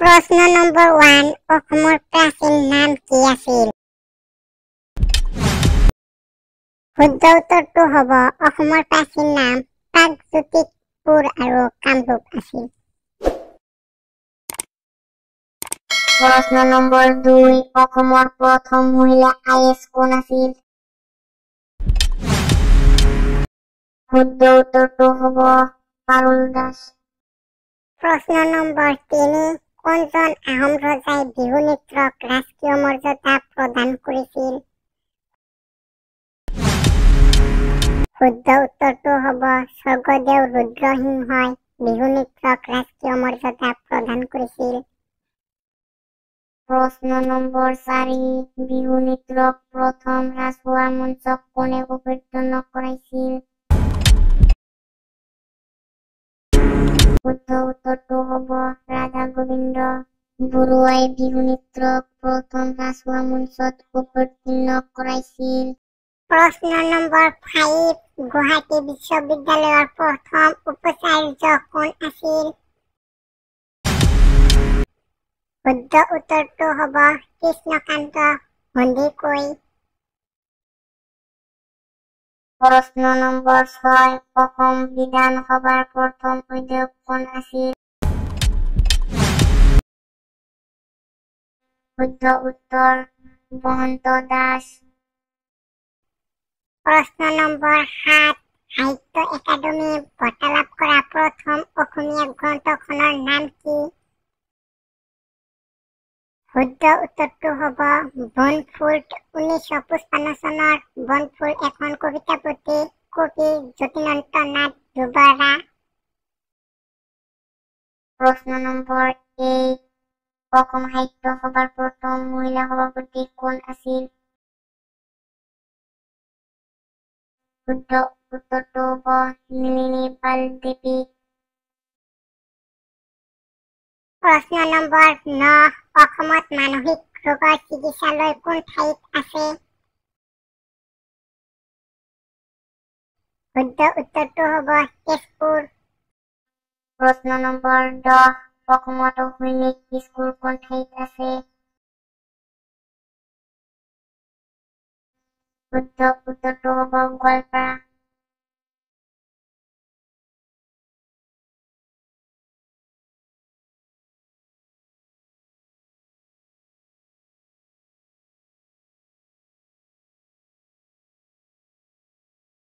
প্ৰশ্ন নম্বৰ 1 অসমৰ প্ৰাচীন নাম কি আছিল? শুদ্ধ উত্তৰটো হ'ব অসমৰ প্ৰাচীন নাম প্ৰাগজ্যোতিষপুৰ আৰু কামৰূপ আছিল। প্ৰশ্ন নম্বৰ 2 অসমৰ প্ৰথম মহিলা আইএছ কোন আছিল? শুদ্ধ উত্তৰটো হ'ব পাৰুল দাস। প্ৰশ্ন নম্বৰ 3 কোনজন আহোম ৰজাই বিহু নৃত্যক ৰাজকীয় মৰ্যাদা প্ৰদান কৰিছিল? শুদ্ধ উত্তৰটো হ'ব স্বৰ্গদেউ ৰুদ্ৰসিংহই বিহু নৃত্যক ৰাজকীয় মৰ্যাদা প্ৰদান কৰিছিল। প্ৰশ্ন নম্বৰ 4 বিহু নৃত্যক প্ৰথম ৰাজহুৱা মঞ্চক কোনে অভ্যৰ্থনা কৰাইছিল? শুদ্ধ উত্তৰটো হ'ব ৰাধা গোবিন্দ বৰুৱাই বিহু নৃত্যক প্ৰথম ৰাজহুৱা মঞ্চত অৱতীৰ্ণ কৰাইছিল। প্ৰশ্ন নম্বৰ 5 গুৱাহাটী বিশ্ববিদ্যালয়ৰ প্ৰথম উপাচাৰ্য কোন আছিল? শুদ্ধ উত্তৰটো হ'ব কৃষ্ণকান্ত সন্দিকৈ। প্ৰশ্ন নম্বৰ 6 অসম বিধানসভাৰ প্ৰথম অধ্যক্ষ কোন আছিল? শুদ্ধ উত্তৰ মহন্ত দাস। প্ৰশ্ন নম্বৰ 7 সাহিত্য একাডেমি বঁটা লাভ কৰা প্ৰথম অসমীয়া গ্ৰন্থখনৰ নাম কি? শুদ্ধ উত্তৰটো হ'ব বনফুল। 1955 চনৰ বনফুল এখন কবিতা পুথি কবি যতীন্দ্ৰ নাথ দুবৰা। প্ৰশ্ন নম্বৰ 8 অসম সাহিত্য সভাৰ প্ৰথম মহিলা সভাপতি কোন আছিল? শুদ্ধ উত্তৰটো হ'ব নলিনী পাল দেৱী। প্ৰশ্ন নম্বৰ 9 অসমত মানসিক ৰোগৰ চিকিৎসালয় কোন ঠাইত আছে? শুদ্ধ উত্তৰটো হ'ব তেজপুৰ। প্ৰশ্ন নম্বৰ 10 অসমত সৈনিক স্কুল কোন ঠাইত আছে? শুদ্ধ উত্তৰটো হ'ব গোৱালপাৰা।